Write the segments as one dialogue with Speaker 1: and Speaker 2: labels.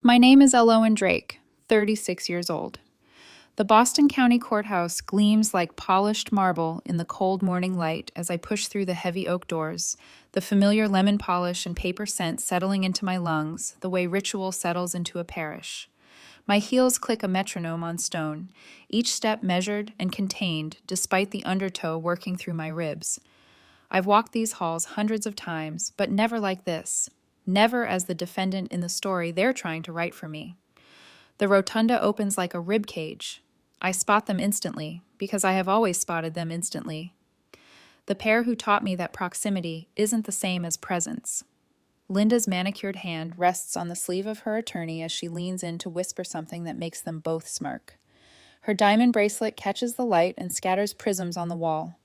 Speaker 1: My name is Elowen Drake, 36 years old. The Boston County Courthouse gleams like polished marble in the cold morning light as I push through the heavy oak doors, the familiar lemon polish and paper scent settling into my lungs the way ritual settles into a parish. My heels click a metronome on stone, each step measured and contained despite the undertow working through my ribs. I've walked these halls hundreds of times, but never like this. Never as the defendant in the story they're trying to write for me. The rotunda opens like a rib cage. I spot them instantly, because I have always spotted them instantly. The pair who taught me that proximity isn't the same as presence. Linda's manicured hand rests on the sleeve of her attorney as she leans in to whisper something that makes them both smirk. Her diamond bracelet catches the light and scatters prisms on the wall.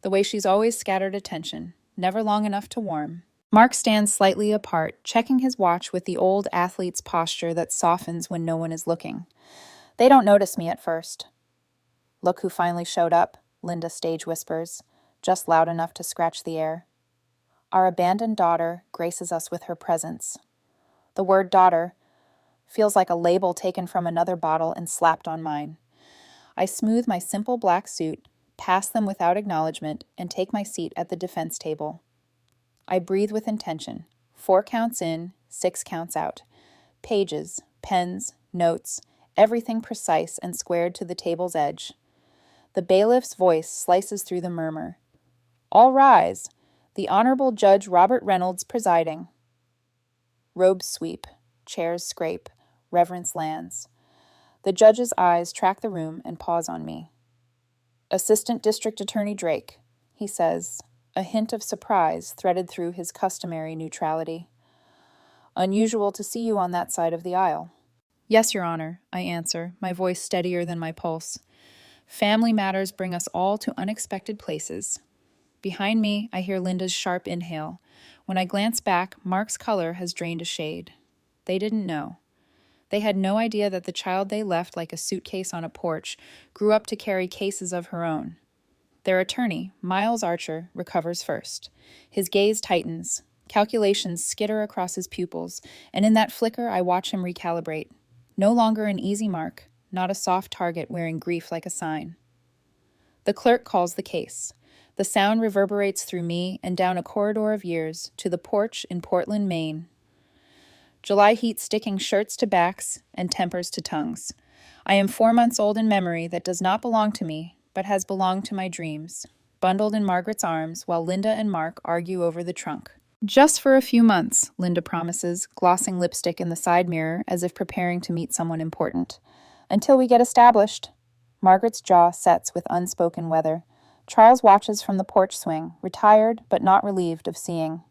Speaker 1: The way she's always scattered attention, never long enough to warm. Mark stands slightly apart, checking his watch with the old athlete's posture that softens when no one is looking. They don't notice me at first. "Look who finally showed up," Linda stage whispers, just loud enough to scratch the air. Our abandoned daughter graces us with her presence. The word daughter feels like a label taken from another bottle and slapped on mine. I smooth my simple black suit, pass them without acknowledgement, and take my seat at the defense table. I breathe with intention. 4 counts in, 6 counts out. Pages, pens, notes, everything precise and squared to the table's edge. The bailiff's voice slices through the murmur. "All rise. The Honorable Judge Robert Reynolds presiding." Robes sweep, chairs scrape, reverence lands. The judge's eyes track the room and pause on me. "Assistant District Attorney Drake," he says, a hint of surprise threaded through his customary neutrality. "Unusual to see you on that side of the aisle." "Yes, Your Honor," I answer, my voice steadier than my pulse. Family matters bring us all to unexpected places. Behind me, I hear Linda's sharp inhale. When I glance back, Mark's color has drained a shade. They didn't know. They had no idea that the child they left like a suitcase on a porch grew up to carry cases of her own. Their attorney, Miles Archer, recovers first. His gaze tightens. Calculations skitter across his pupils, and in that flicker I watch him recalibrate. No longer an easy mark, not a soft target wearing grief like a sign. The clerk calls the case. The sound reverberates through me and down a corridor of years to the porch in Portland, Maine. July heat sticking shirts to backs and tempers to tongues. I am 4 months old in memory that does not belong to me, but has belonged to my dreams, bundled in Margaret's arms while Linda and Mark argue over the trunk. "Just for a few months," Linda promises, glossing lipstick in the side mirror as if preparing to meet someone important. "Until we get established." Margaret's jaw sets with unspoken weather. Charles watches from the porch swing, retired but not relieved of seeing.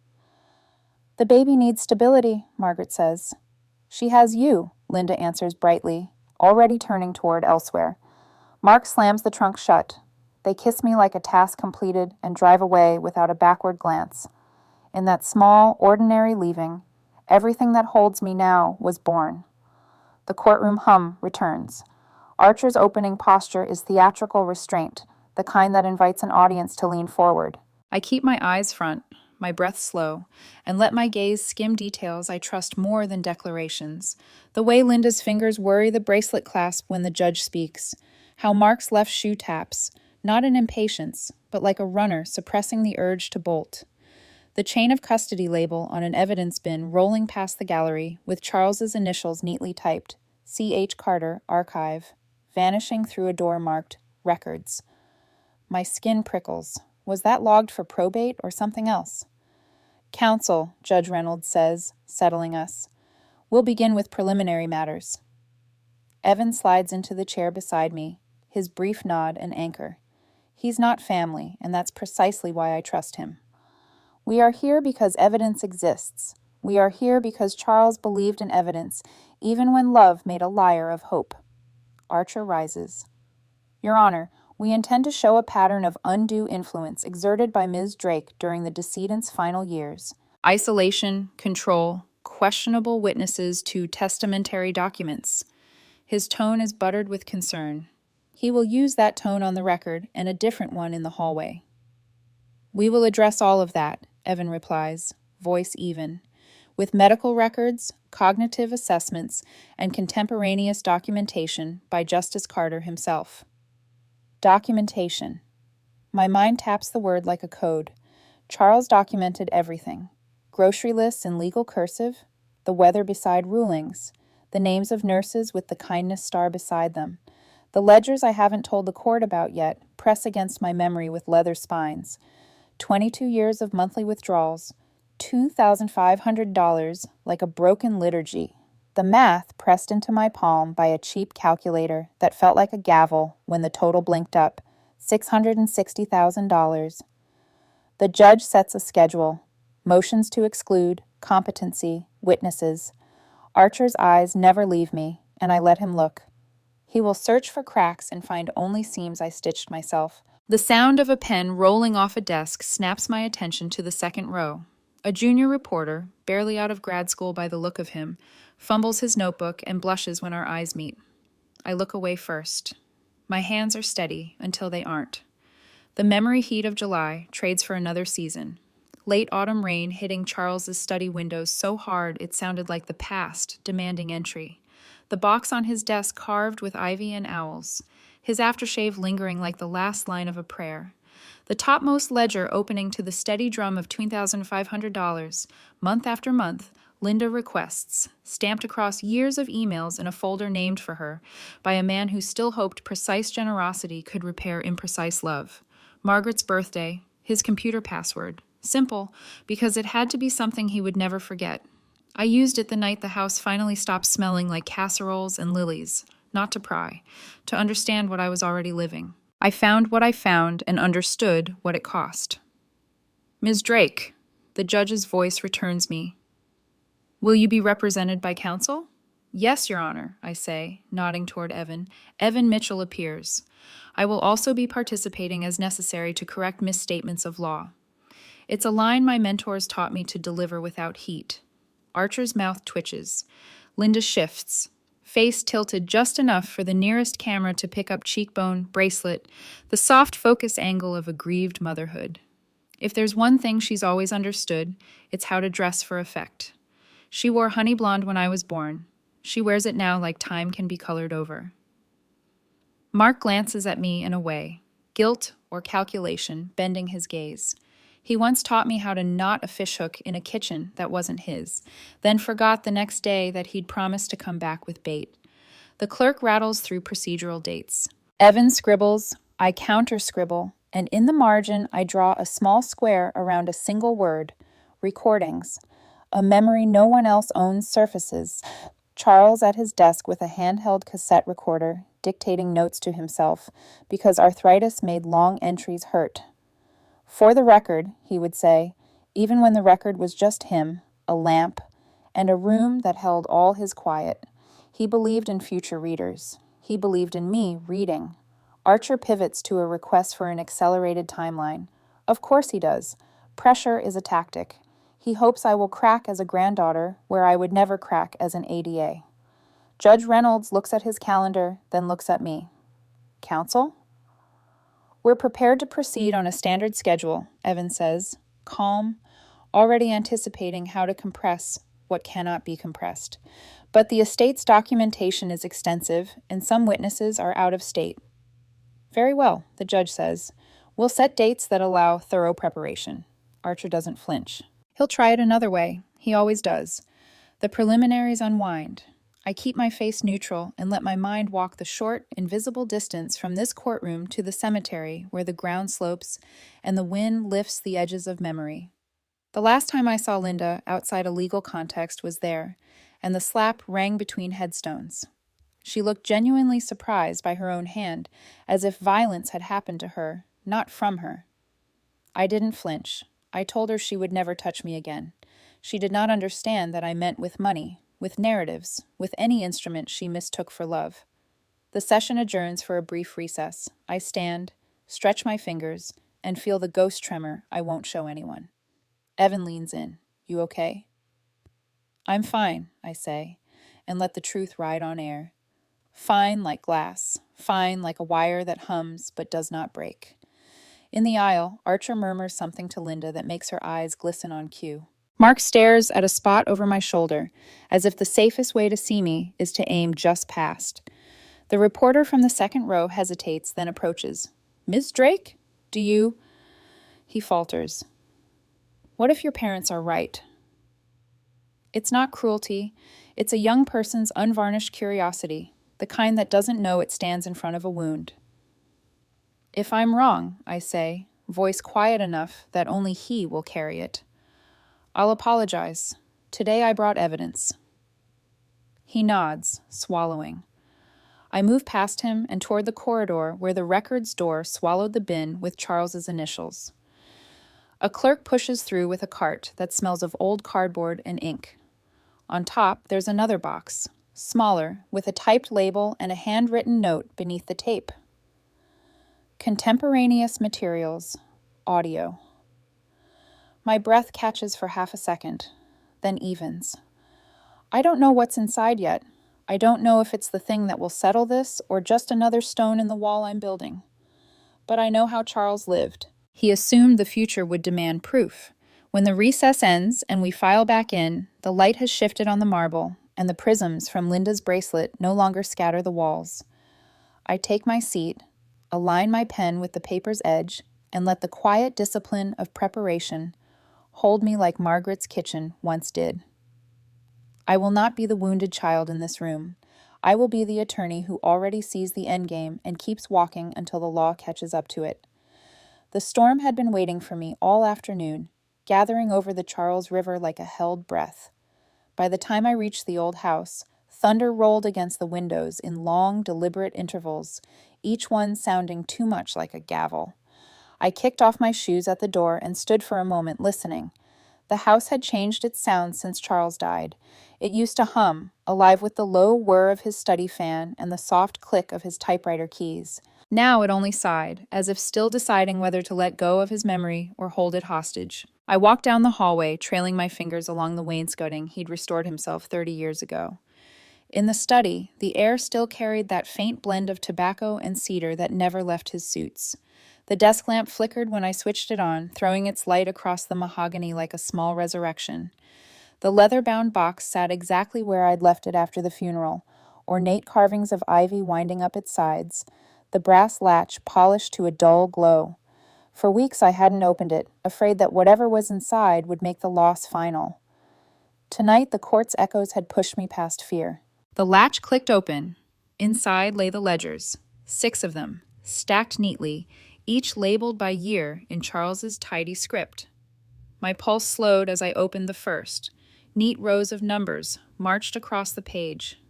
Speaker 1: "The baby needs stability," Margaret says. "She has you," Linda answers brightly, already turning toward elsewhere. Mark slams the trunk shut. They kiss me like a task completed and drive away without a backward glance. In that small, ordinary leaving, everything that holds me now was born. The courtroom hum returns. Archer's opening posture is theatrical restraint, the kind that invites an audience to lean forward. I keep my eyes front, my breath slow, and let my gaze skim details I trust more than declarations. The way Linda's fingers worry the bracelet clasp when the judge speaks. How Mark's left shoe taps, not in impatience, but like a runner suppressing the urge to bolt. The chain of custody label on an evidence bin rolling past the gallery with Charles's initials neatly typed, C.H. Carter, Archive, vanishing through a door marked, Records. My skin prickles. Was that logged for probate or something else? "Counsel," Judge Reynolds says, settling us. "We'll begin with preliminary matters." Evan slides into the chair beside me, his brief nod an anchor. He's not family, and that's precisely why I trust him. "We are here because evidence exists. We are here because Charles believed in evidence, even when love made a liar of hope." Archer rises. "Your Honor, we intend to show a pattern of undue influence exerted by Ms. Drake during the decedent's final years. Isolation, control, questionable witnesses to testamentary documents." His tone is buttered with concern. He will use that tone on the record and a different one in the hallway. "We will address all of that," Evan replies, voice even. with medical records, cognitive assessments, and contemporaneous documentation by Justice Carter himself. Documentation. My mind taps the word like a code. Charles documented everything. Grocery lists in legal cursive, the weather beside rulings, the names of nurses with the kindness star beside them. The ledgers I haven't told the court about yet press against my memory with leather spines. 22 years of monthly withdrawals, $2,500 like a broken liturgy. The math pressed into my palm by a cheap calculator that felt like a gavel when the total blinked up, $660,000. The judge sets a schedule, motions to exclude, competency, witnesses. Archer's eyes never leave me, and I let him look. He will search for cracks and find only seams I stitched myself. The sound of a pen rolling off a desk snaps my attention to the second row. A junior reporter, barely out of grad school by the look of him, fumbles his notebook and blushes when our eyes meet. I look away first. My hands are steady until they aren't. The memory heat of July trades for another season. Late autumn rain hitting Charles's study windows so hard it sounded like the past demanding entry. The box on his desk carved with ivy and owls. His aftershave lingering like the last line of a prayer. The topmost ledger opening to the steady drum of $2,500. Month after month, Linda requests, stamped across years of emails in a folder named for her, by a man who still hoped precise generosity could repair imprecise love. Margaret's birthday, his computer password. Simple, because it had to be something he would never forget. I used it the night the house finally stopped smelling like casseroles and lilies. Not to pry, to understand what I was already living. I found what I found and understood what it cost. Ms. Drake, the judge's voice returns me. Will you be represented by counsel? Yes, Your Honor, I say, nodding toward Evan. Evan Mitchell appears. I will also be participating as necessary to correct misstatements of law. It's a line my mentors taught me to deliver without heat. Archer's mouth twitches. Linda shifts. Face tilted just enough for the nearest camera to pick up cheekbone, bracelet, the soft focus angle of aggrieved motherhood. If there's one thing she's always understood, it's how to dress for effect. She wore honey blonde when I was born. She wears it now like time can be colored over. Mark glances at me in a way, guilt or calculation bending his gaze. He once taught me how to knot a fishhook in a kitchen that wasn't his, then forgot the next day that he'd promised to come back with bait. The clerk rattles through procedural dates. Evan scribbles, I counter-scribble, and in the margin I draw a small square around a single word, recordings. A memory no one else owns surfaces. Charles at his desk with a handheld cassette recorder, dictating notes to himself, because arthritis made long entries hurt. For the record, he would say, even when the record was just him, a lamp, and a room that held all his quiet. He believed in future readers. He believed in me reading. Archer pivots to a request for an accelerated timeline. Of course he does. Pressure is a tactic. He hopes I will crack as a granddaughter where I would never crack as an ADA. Judge Reynolds looks at his calendar, then looks at me. Counsel? We're prepared to proceed on a standard schedule, Evan says, calm, already anticipating how to compress what cannot be compressed. But the estate's documentation is extensive, and some witnesses are out of state. Very well, the judge says. We'll set dates that allow thorough preparation. Archer doesn't flinch. He'll try it another way. He always does. The preliminaries unwind. I keep my face neutral and let my mind walk the short, invisible distance from this courtroom to the cemetery where the ground slopes and the wind lifts the edges of memory. The last time I saw Linda outside a legal context was there, and the slap rang between headstones. She looked genuinely surprised by her own hand, as if violence had happened to her, not from her. I didn't flinch. I told her she would never touch me again. She did not understand that I meant with money, with narratives, with any instrument she mistook for love. The session adjourns for a brief recess. I stand, stretch my fingers, and feel the ghost tremor I won't show anyone. Evan leans in. You okay? I'm fine, I say, and let the truth ride on air. Fine like glass, fine like a wire that hums but does not break. In the aisle, Archer murmurs something to Linda that makes her eyes glisten on cue. Mark stares at a spot over my shoulder, as if the safest way to see me is to aim just past. The reporter from the second row hesitates, then approaches. "Miss Drake? Do you—" He falters. "What if your parents are right?" It's not cruelty. It's a young person's unvarnished curiosity, the kind that doesn't know it stands in front of a wound. "If I'm wrong," I say, voice quiet enough that only he will carry it, "I'll apologize. Today I brought evidence." He nods, swallowing. I move past him and toward the corridor where the records door swallowed the bin with Charles's initials. A clerk pushes through with a cart that smells of old cardboard and ink. On top, there's another box, smaller, with a typed label and a handwritten note beneath the tape. Contemporaneous materials, audio. My breath catches for half a second, then evens. I don't know what's inside yet. I don't know if it's the thing that will settle this or just another stone in the wall I'm building. But I know how Charles lived. He assumed the future would demand proof. When the recess ends and we file back in, the light has shifted on the marble, and the prisms from Linda's bracelet no longer scatter the walls. I take my seat, align my pen with the paper's edge, and let the quiet discipline of preparation hold me like Margaret's kitchen once did. I will not be the wounded child in this room. I will be the attorney who already sees the endgame and keeps walking until the law catches up to it. The storm had been waiting for me all afternoon, gathering over the Charles River like a held breath. By the time I reached the old house, thunder rolled against the windows in long, deliberate intervals, each one sounding too much like a gavel. I kicked off my shoes at the door and stood for a moment listening. The house had changed its sound since Charles died. It used to hum, alive with the low whir of his study fan and the soft click of his typewriter keys. Now it only sighed, as if still deciding whether to let go of his memory or hold it hostage. I walked down the hallway, trailing my fingers along the wainscoting he'd restored himself 30 years ago. In the study, the air still carried that faint blend of tobacco and cedar that never left his suits. The desk lamp flickered when I switched it on, throwing its light across the mahogany like a small resurrection. The leather-bound box sat exactly where I'd left it after the funeral, ornate carvings of ivy winding up its sides, the brass latch polished to a dull glow. For weeks I hadn't opened it, afraid that whatever was inside would make the loss final. Tonight the court's echoes had pushed me past fear. The latch clicked open. Inside lay the ledgers, 6 of them, stacked neatly, each labeled by year in Charles's tidy script. My pulse slowed as I opened the first. Neat rows of numbers marched across the page.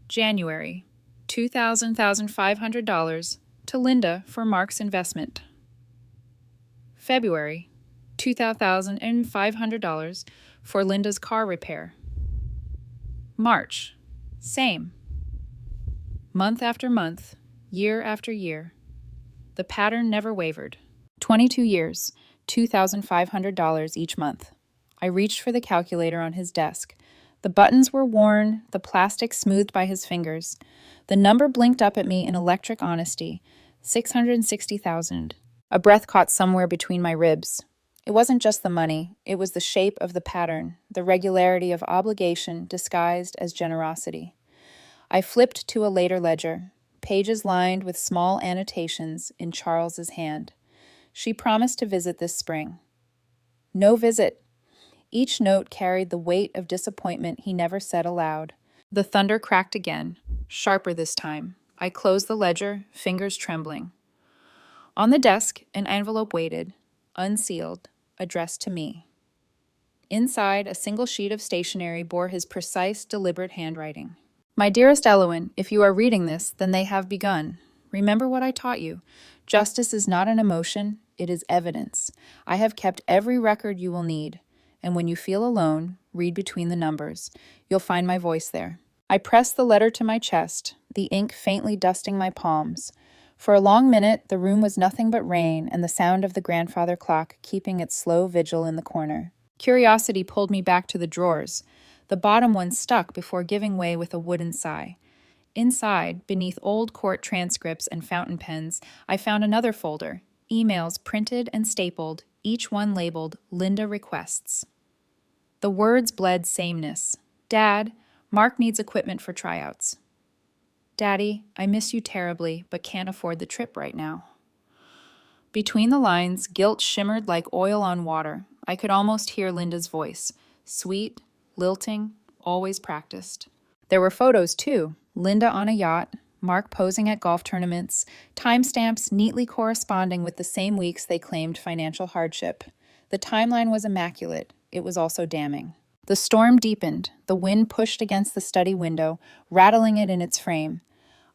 Speaker 1: January, $2,500 to Linda for Mark's investment. February, $2,500 for Linda's car repair. March, same. Month after month, year after year. The pattern never wavered. 22 years, $2,500 each month. I reached for the calculator on his desk. The buttons were worn, the plastic smoothed by his fingers. The number blinked up at me in electric honesty. 660,000. A breath caught somewhere between my ribs. It wasn't just the money, it was the shape of the pattern, the regularity of obligation disguised as generosity. I flipped to a later ledger, pages lined with small annotations in Charles's hand. She promised to visit this spring. No visit. Each note carried the weight of disappointment he never said aloud. The thunder cracked again, sharper this time. I closed the ledger, fingers trembling. On the desk, an envelope waited, unsealed, addressed to me. Inside, a single sheet of stationery bore his precise, deliberate handwriting. My dearest Elowen, if you are reading this, then they have begun. Remember what I taught you. Justice is not an emotion, it is evidence. I have kept every record you will need, and when you feel alone, read between the numbers. You'll find my voice there. I pressed the letter to my chest, the ink faintly dusting my palms. For a long minute, the room was nothing but rain and the sound of the grandfather clock keeping its slow vigil in the corner. Curiosity pulled me back to the drawers. The bottom one stuck before giving way with a wooden sigh. Inside, beneath old court transcripts and fountain pens, I found another folder, emails printed and stapled, each one labeled Linda Requests. The words bled sameness. Dad, Mark needs equipment for tryouts. Daddy, I miss you terribly, but can't afford the trip right now. Between the lines, guilt shimmered like oil on water. I could almost hear Linda's voice. Sweet, lilting, always practiced. There were photos, too. Linda on a yacht, Mark posing at golf tournaments, timestamps neatly corresponding with the same weeks they claimed financial hardship. The timeline was immaculate. It was also damning. The storm deepened. The wind pushed against the study window, rattling it in its frame.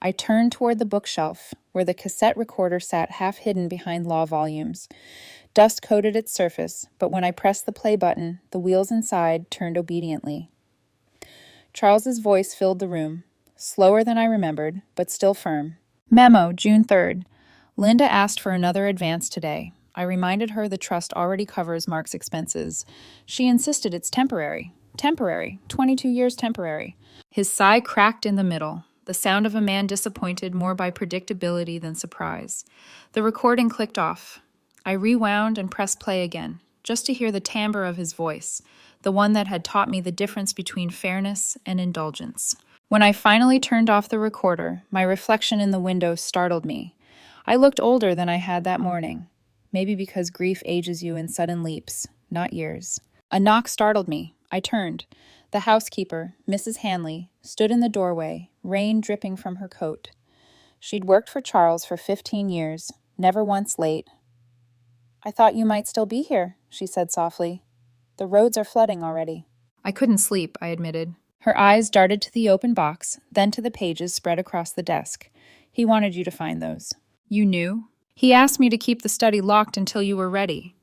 Speaker 1: I turned toward the bookshelf, where the cassette recorder sat half hidden behind law volumes. Dust coated its surface, but when I pressed the play button, the wheels inside turned obediently. Charles's voice filled the room, slower than I remembered, but still firm. Memo, June 3rd. Linda asked for another advance today. I reminded her the trust already covers Mark's expenses. She insisted it's temporary. Temporary. 22 years temporary. His sigh cracked in the middle, the sound of a man disappointed more by predictability than surprise. The recording clicked off. I rewound and pressed play again, just to hear the timbre of his voice, the one that had taught me the difference between fairness and indulgence. When I finally turned off the recorder, my reflection in the window startled me. I looked older than I had that morning. Maybe because grief ages you in sudden leaps, not years. A knock startled me. I turned. The housekeeper, Mrs. Hanley, stood in the doorway, rain dripping from her coat. She'd worked for Charles for 15 years, never once late. "I thought you might still be here," she said softly. "The roads are flooding already." I couldn't sleep, I admitted. Her eyes darted to the open box, then to the pages spread across the desk. "He wanted you to find those." "You knew?" "He asked me to keep the study locked until you were ready."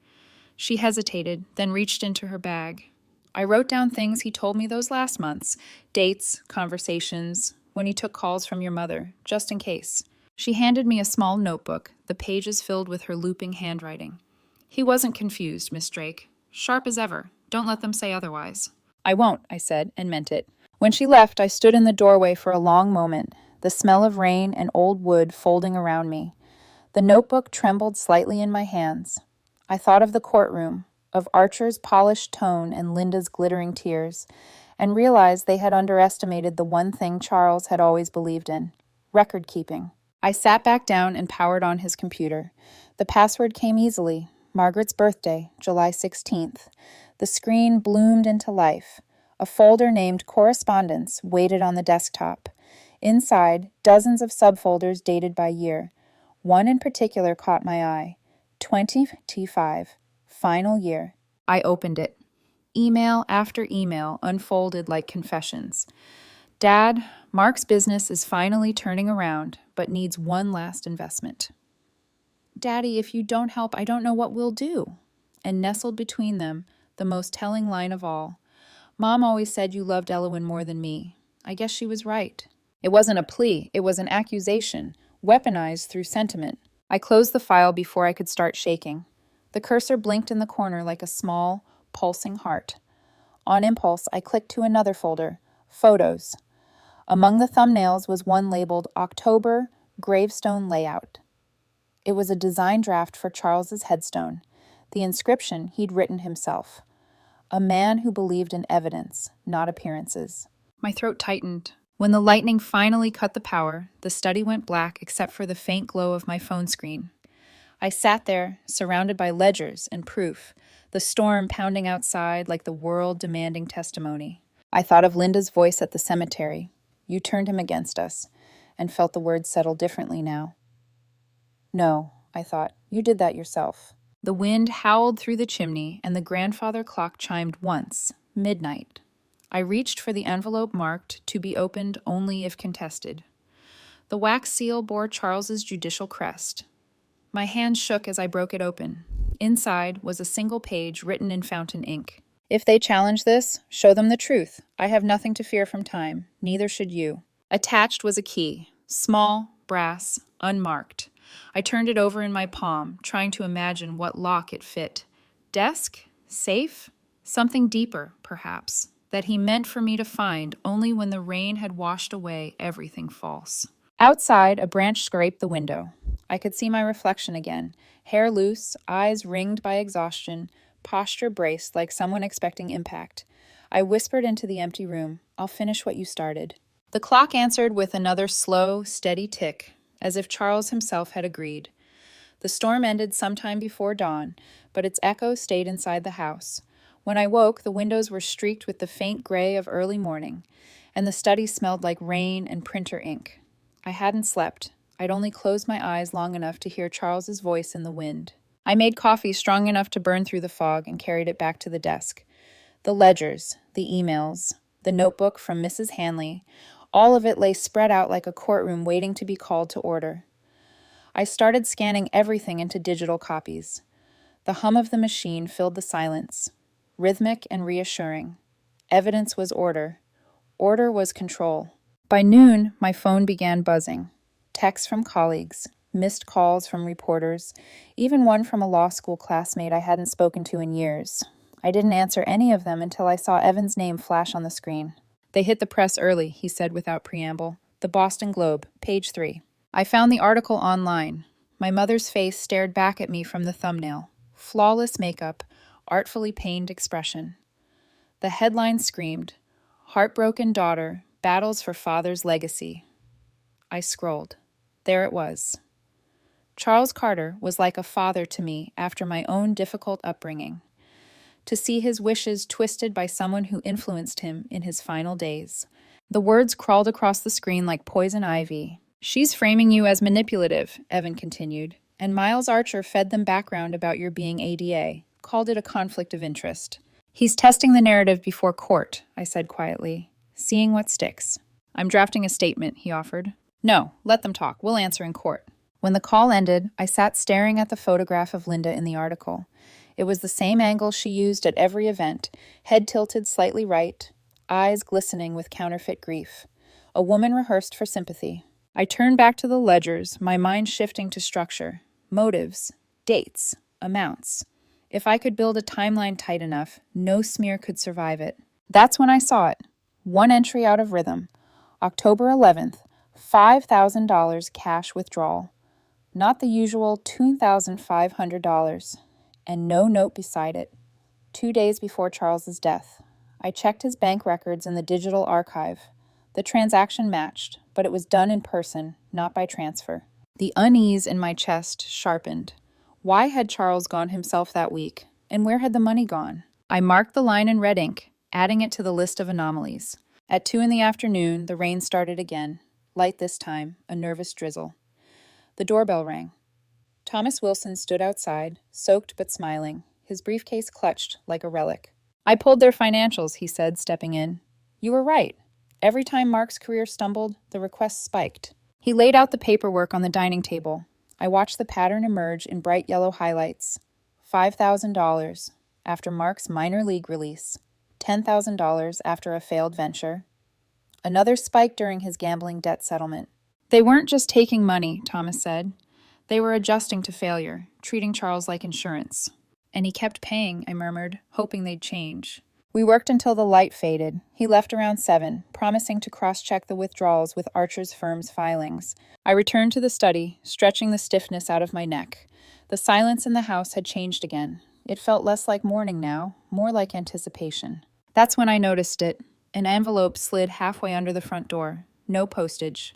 Speaker 1: She hesitated, then reached into her bag. "I wrote down things he told me those last months, dates, conversations, when he took calls from your mother, just in case." She handed me a small notebook, the pages filled with her looping handwriting. "He wasn't confused, Miss Drake. Sharp as ever. Don't let them say otherwise." "I won't," I said, and meant it. When she left, I stood in the doorway for a long moment, the smell of rain and old wood folding around me. The notebook trembled slightly in my hands. I thought of the courtroom, of Archer's polished tone and Linda's glittering tears, and realized they had underestimated the one thing Charles had always believed in: record-keeping. I sat back down and powered on his computer. The password came easily: Margaret's birthday, July 16th. The screen bloomed into life. A folder named Correspondence waited on the desktop. Inside, dozens of subfolders dated by year. One in particular caught my eye. 2025, final year. I opened it. Email after email unfolded like confessions. "Dad, Mark's business is finally turning around, but needs one last investment." "Daddy, if you don't help, I don't know what we'll do." And nestled between them, the most telling line of all: "Mom always said you loved Elowen more than me." I guess she was right. It wasn't a plea, it was an accusation, weaponized through sentiment. I closed the file before I could start shaking. The cursor blinked in the corner like a small, pulsing heart. On impulse, I clicked to another folder: Photos. Among the thumbnails was one labeled October Gravestone Layout. It was a design draft for Charles's headstone. The inscription he'd written himself: "A man who believed in evidence, not appearances." My throat tightened. When the lightning finally cut the power, the study went black except for the faint glow of my phone screen. I sat there, surrounded by ledgers and proof, the storm pounding outside like the world demanding testimony. I thought of Linda's voice at the cemetery. "You turned him against us," and felt the words settle differently now. "No," I thought, "you did that yourself." The wind howled through the chimney, and the grandfather clock chimed once, midnight. I reached for the envelope marked "to be opened only if contested." The wax seal bore Charles's judicial crest. My hand shook as I broke it open. Inside was a single page written in fountain ink. "If they challenge this, show them the truth. I have nothing to fear from time. Neither should you." Attached was a key, small, brass, unmarked. I turned it over in my palm, trying to imagine what lock it fit. Desk? Safe? Something deeper, perhaps, that he meant for me to find only when the rain had washed away everything false. Outside, a branch scraped the window. I could see my reflection again, hair loose, eyes ringed by exhaustion, posture braced like someone expecting impact. I whispered into the empty room, "I'll finish what you started." The clock answered with another slow, steady tick, as if Charles himself had agreed. The storm ended sometime before dawn, but its echo stayed inside the house. When I woke, the windows were streaked with the faint gray of early morning, and the study smelled like rain and printer ink. I hadn't slept. I'd only closed my eyes long enough to hear Charles's voice in the wind. I made coffee strong enough to burn through the fog and carried it back to the desk. The ledgers, the emails, the notebook from Mrs. Hanley, all of it lay spread out like a courtroom waiting to be called to order. I started scanning everything into digital copies. The hum of the machine filled the silence, rhythmic and reassuring. Evidence was order. Order was control. By noon, my phone began buzzing. Texts from colleagues, missed calls from reporters, even one from a law school classmate I hadn't spoken to in years. I didn't answer any of them until I saw Evan's name flash on the screen. "They hit the press early," he said without preamble. "The Boston Globe, page 3. I found the article online. My mother's face stared back at me from the thumbnail. Flawless makeup, artfully pained expression. The headline screamed, "Heartbroken daughter battles for father's legacy." I scrolled. There it was. Charles Carter was like a father to me after my own difficult upbringing. To see his wishes twisted by someone who influenced him in his final days. The words crawled across the screen like poison ivy. "She's framing you as manipulative," Evan continued, "and Miles Archer fed them background about your being ADA, called it a conflict of interest." "He's testing the narrative before court," I said quietly, "seeing what sticks." "I'm drafting a statement," he offered. "No, let them talk. We'll answer in court." When the call ended, I sat staring at the photograph of Linda in the article. It was the same angle she used at every event, head tilted slightly right, eyes glistening with counterfeit grief. A woman rehearsed for sympathy. I turned back to the ledgers, my mind shifting to structure, motives, dates, amounts. If I could build a timeline tight enough, no smear could survive it. That's when I saw it. One entry out of rhythm. October 11th, $5,000 cash withdrawal. Not the usual $2,500. And no note beside it. 2 days before Charles's death. I checked his bank records in the digital archive. The transaction matched, but it was done in person, not by transfer. The unease in my chest sharpened. Why had Charles gone himself that week? And where had the money gone? I marked the line in red ink, adding it to the list of anomalies. At 2 in the afternoon, the rain started again. Light this time, a nervous drizzle. The doorbell rang. Thomas Wilson stood outside, soaked but smiling, his briefcase clutched like a relic. "I pulled their financials," he said, stepping in. "You were right. Every time Mark's career stumbled, the request spiked." He laid out the paperwork on the dining table. I watched the pattern emerge in bright yellow highlights. $5,000 after Mark's minor league release. $10,000 after a failed venture. Another spike during his gambling debt settlement. "They weren't just taking money," Thomas said. "They were adjusting to failure, treating Charles like insurance." "And he kept paying," I murmured, hoping they'd change. We worked until the light faded. He left around 7, promising to cross-check the withdrawals with Archer's firm's filings. I returned to the study, stretching the stiffness out of my neck. The silence in the house had changed again. It felt less like mourning now, more like anticipation. That's when I noticed it. An envelope slid halfway under the front door. No postage.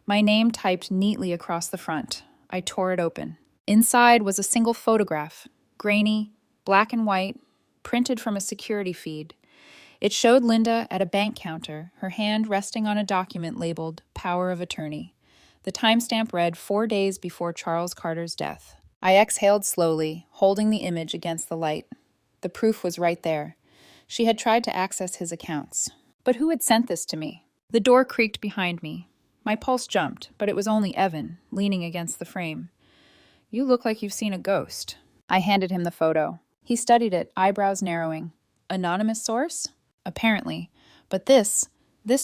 Speaker 1: My name typed neatly across the front. I tore it open. Inside was a single photograph, grainy, black and white, printed from a security feed. It showed Linda at a bank counter, her hand resting on a document labeled Power of Attorney. The timestamp read 4 days before Charles Carter's death. I exhaled slowly, holding the image against the light. The proof was right there. She had tried to access his accounts. But who had sent this to me? The door creaked behind me. My pulse jumped, but it was only Evan, leaning against the frame. "You look like you've seen a ghost." I handed him the photo. He studied it, eyebrows narrowing. "Anonymous source?" "Apparently. But this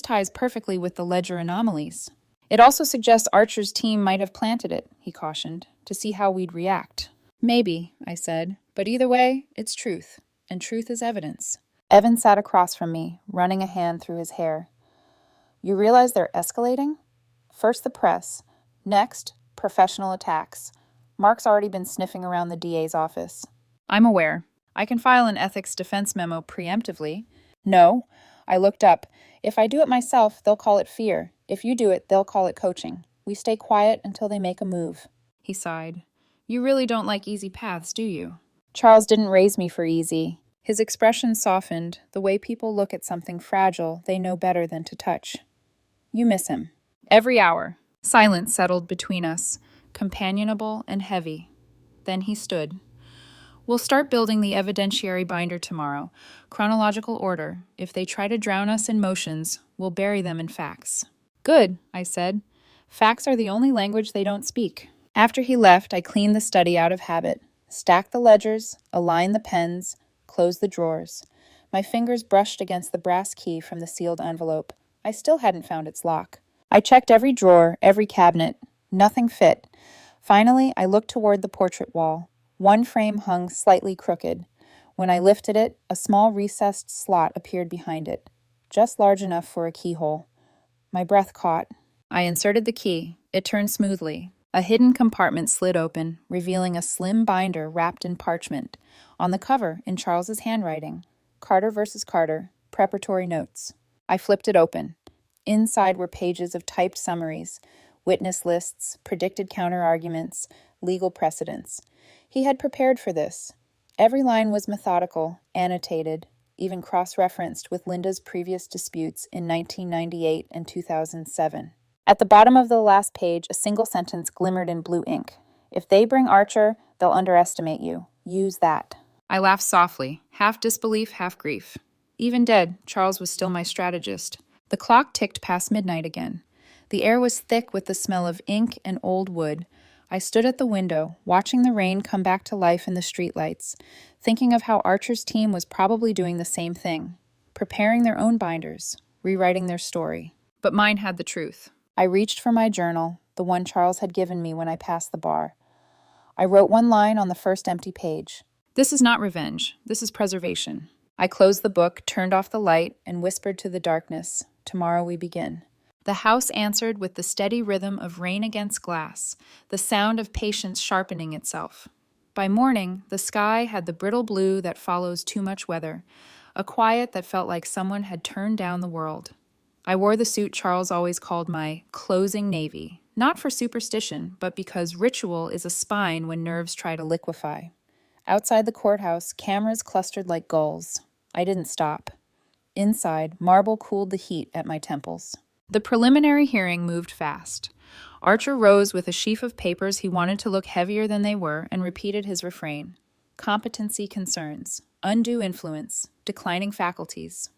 Speaker 1: ties perfectly with the ledger anomalies." "It also suggests Archer's team might have planted it," he cautioned, "to see how we'd react." "Maybe," I said. "But either way, it's truth. And truth is evidence." Evan sat across from me, running a hand through his hair. "You realize they're escalating? First the press. Next, professional attacks. Mark's already been sniffing around the DA's office." "I'm aware. I can file an ethics defense memo preemptively. No. I looked up. If I do it myself, they'll call it fear. If you do it, they'll call it coaching. We stay quiet until they make a move. He sighed. You really don't like easy paths, do you? Charles didn't raise me for easy. His expression softened, the way people look at something fragile they know better than to touch. You miss him. Every hour. Silence settled between us, companionable and heavy. Then he stood. We'll start building the evidentiary binder tomorrow. Chronological order. If they try to drown us in motions, we'll bury them in facts. Good, I said. Facts are the only language they don't speak. After he left, I cleaned the study out of habit, stacked the ledgers, aligned the pens, closed the drawers. My fingers brushed against the brass key from the sealed envelope. I still hadn't found its lock. I checked every drawer, every cabinet. Nothing fit. Finally, I looked toward the portrait wall. One frame hung slightly crooked. When I lifted it, a small recessed slot appeared behind it, just large enough for a keyhole. My breath caught. I inserted the key. It turned smoothly. A hidden compartment slid open, revealing a slim binder wrapped in parchment. On the cover, in Charles's handwriting, Carter versus Carter, preparatory notes. I flipped it open. Inside were pages of typed summaries, witness lists, predicted counterarguments, legal precedents. He had prepared for this. Every line was methodical, annotated, even cross-referenced with Linda's previous disputes in 1998 and 2007. At the bottom of the last page, a single sentence glimmered in blue ink. If they bring Archer, they'll underestimate you. Use that. I laughed softly, half disbelief, half grief. Even dead, Charles was still my strategist. The clock ticked past midnight again. The air was thick with the smell of ink and old wood. I stood at the window, watching the rain come back to life in the streetlights, thinking of how Archer's team was probably doing the same thing, preparing their own binders, rewriting their story. But mine had the truth. I reached for my journal, the one Charles had given me when I passed the bar. I wrote one line on the first empty page. This is not revenge. This is preservation. I closed the book, turned off the light, and whispered to the darkness, tomorrow we begin. The house answered with the steady rhythm of rain against glass, the sound of patience sharpening itself. By morning, the sky had the brittle blue that follows too much weather, a quiet that felt like someone had turned down the world. I wore the suit Charles always called my closing navy, not for superstition, but because ritual is a spine when nerves try to liquefy. Outside the courthouse, cameras clustered like gulls. I didn't stop. Inside, marble cooled the heat at my temples. The preliminary hearing moved fast. Archer rose with a sheaf of papers he wanted to look heavier than they were and repeated his refrain. Competency concerns, undue influence, declining faculties.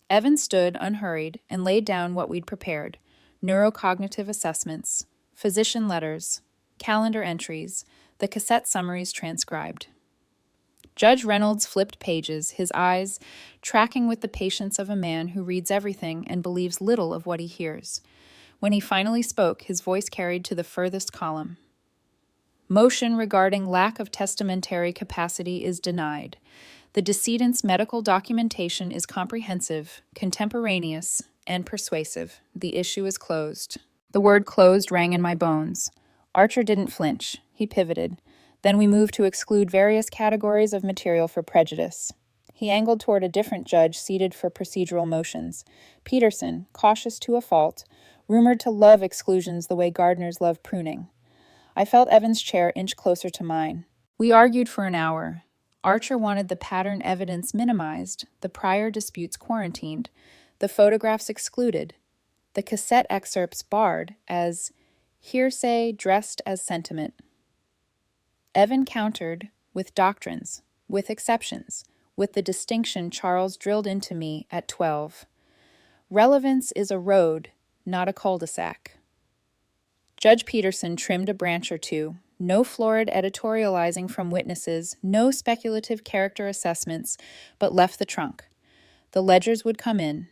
Speaker 1: Evan stood, unhurried, and laid down what we'd prepared: neurocognitive assessments, physician letters, calendar entries, the cassette summaries transcribed. Judge Reynolds flipped pages, his eyes tracking with the patience of a man who reads everything and believes little of what he hears. When he finally spoke, his voice carried to the furthest column. Motion regarding lack of testamentary capacity is denied. The decedent's medical documentation is comprehensive, contemporaneous, and persuasive. The issue is closed. The word closed rang in my bones. Archer didn't flinch. He pivoted. Then we moved to exclude various categories of material for prejudice. He angled toward a different judge seated for procedural motions. Peterson, cautious to a fault, rumored to love exclusions the way gardeners love pruning. I felt Evan's chair inch closer to mine. We argued for an hour. Archer wanted the pattern evidence minimized, the prior disputes quarantined, the photographs excluded, the cassette excerpts barred as hearsay dressed as sentiment. Evan countered with doctrines, with exceptions, with the distinction Charles drilled into me at 12. Relevance is a road, not a cul-de-sac. Judge Peterson trimmed a branch or two. No florid editorializing from witnesses, no speculative character assessments, but left the trunk. The ledgers would come in.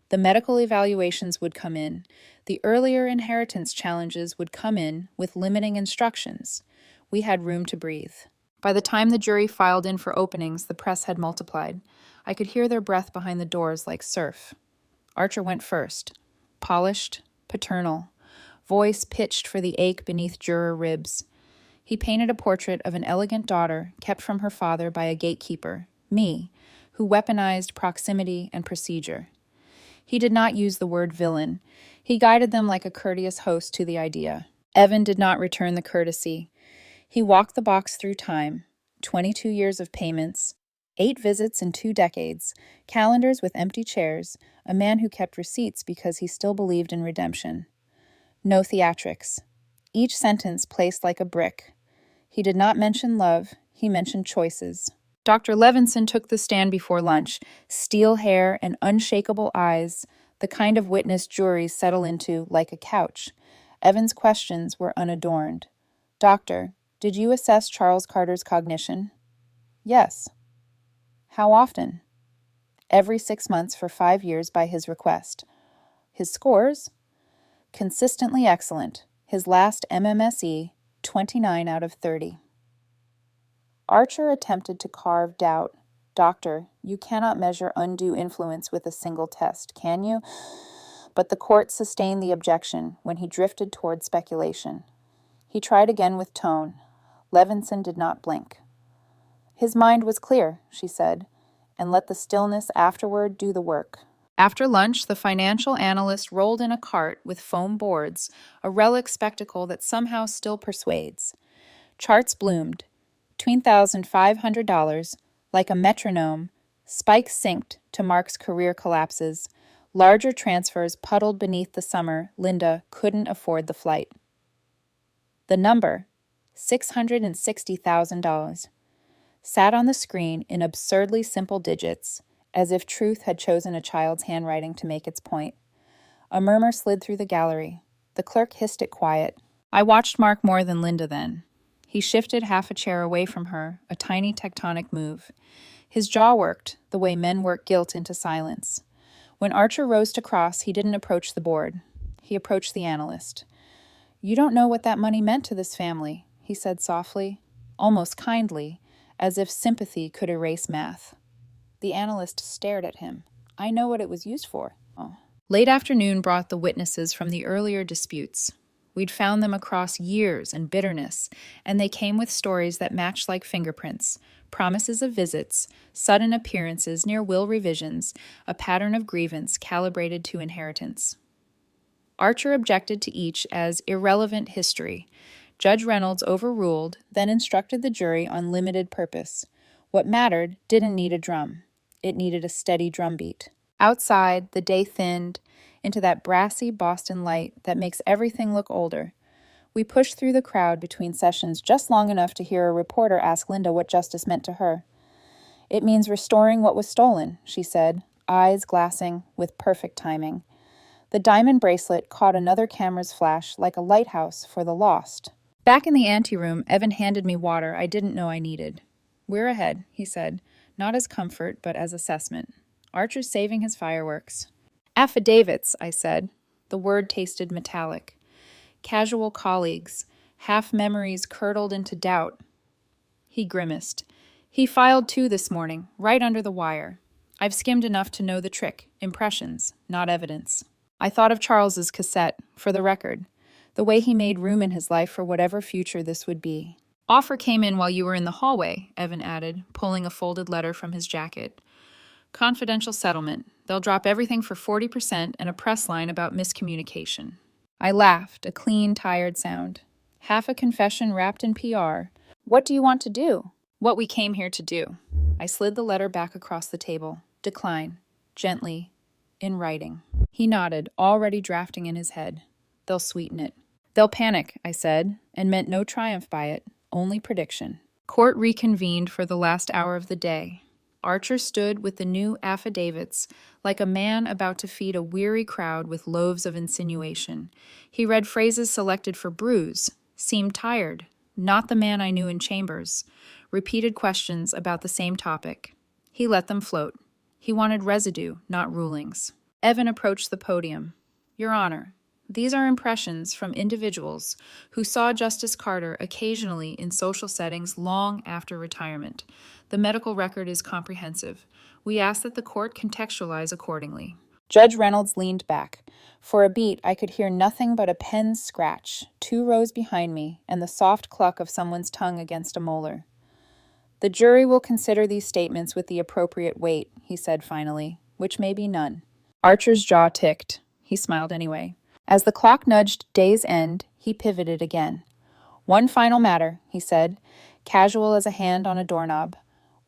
Speaker 1: The medical evaluations would come in. The earlier inheritance challenges would come in with limiting instructions. We had room to breathe. By the time the jury filed in for openings, the press had multiplied. I could hear their breath behind the doors like surf. Archer went first. Polished, paternal. Voice pitched for the ache beneath juror ribs. He painted a portrait of an elegant daughter kept from her father by a gatekeeper, me, who weaponized proximity and procedure. He did not use the word villain. He guided them like a courteous host to the idea. Evan did not return the courtesy. He walked the box through time, 22 years of payments, 8 visits in 2 decades, calendars with empty chairs, a man who kept receipts because he still believed in redemption. No theatrics. Each sentence placed like a brick. He did not mention love, he mentioned choices. Dr. Levinson took the stand before lunch, steel hair and unshakable eyes, the kind of witness juries settle into like a couch. Evan's questions were unadorned. Doctor, did you assess Charles Carter's cognition? Yes. How often? Every 6 months for 5 years by his request. His scores? Consistently excellent. His last MMSE, 29 out of 30. Archer attempted to carve doubt. Doctor, you cannot measure undue influence with a single test, can you? But the court sustained the objection when he drifted toward speculation. He tried again with tone. Levinson did not blink. His mind was clear, she said, and let the stillness afterward do the work. After lunch, the financial analyst rolled in a cart with foam boards, a relic spectacle that somehow still persuades. Charts bloomed. $12,500, like a metronome, spikes synced to Mark's career collapses. Larger transfers puddled beneath the summer Linda couldn't afford the flight. The number, $660,000, sat on the screen in absurdly simple digits, as if truth had chosen a child's handwriting to make its point. A murmur slid through the gallery. The clerk hissed it quiet. I watched Mark more than Linda then. He shifted half a chair away from her, a tiny tectonic move. His jaw worked, the way men work guilt into silence. When Archer rose to cross, he didn't approach the board. He approached the analyst. You don't know what that money meant to this family, he said softly, almost kindly, as if sympathy could erase math. The analyst stared at him. I know what it was used for. Oh. Late afternoon brought the witnesses from the earlier disputes. We'd found them across years and bitterness, and they came with stories that matched like fingerprints, promises of visits, sudden appearances near will revisions, a pattern of grievance calibrated to inheritance. Archer objected to each as irrelevant history. Judge Reynolds overruled, then instructed the jury on limited purpose. What mattered didn't need a drum. It needed a steady drumbeat. Outside, the day thinned into that brassy Boston light that makes everything look older. We pushed through the crowd between sessions just long enough to hear a reporter ask Linda what justice meant to her. It means restoring what was stolen, she said, eyes glassing with perfect timing. The diamond bracelet caught another camera's flash like a lighthouse for the lost. Back in the anteroom, Evan handed me water I didn't know I needed. We're ahead, he said, not as comfort, but as assessment. Archer's saving his fireworks. Affidavits, I said. The word tasted metallic. Casual colleagues, half memories curdled into doubt. He grimaced. He filed 2 this morning, right under the wire. I've skimmed enough to know the trick. Impressions, not evidence. I thought of Charles's cassette, for the record. The way he made room in his life for whatever future this would be. Offer came in while you were in the hallway, Evan added, pulling a folded letter from his jacket. Confidential settlement. They'll drop everything for 40% and a press line about miscommunication. I laughed, a clean, tired sound. Half a confession wrapped in PR. What do you want to do? What we came here to do. I slid the letter back across the table. Decline. Gently. In writing. He nodded, already drafting in his head. They'll sweeten it. They'll panic, I said, and meant no triumph by it, only prediction. Court reconvened for the last hour of the day. Archer stood with the new affidavits, like a man about to feed a weary crowd with loaves of insinuation. He read phrases selected for bruise, seemed tired, not the man I knew in chambers, repeated questions about the same topic. He let them float. He wanted residue, not rulings. Evan approached the podium. Your Honor, these are impressions from individuals who saw Justice Carter occasionally in social settings long after retirement. The medical record is comprehensive. We ask that the court contextualize accordingly. Judge Reynolds leaned back. For a beat, I could hear nothing but a pen's scratch, 2 rows behind me, and the soft cluck of someone's tongue against a molar. The jury will consider these statements with the appropriate weight, he said finally, which may be none. Archer's jaw ticked. He smiled anyway. As the clock nudged day's end, he pivoted again. One final matter, he said, casual as a hand on a doorknob.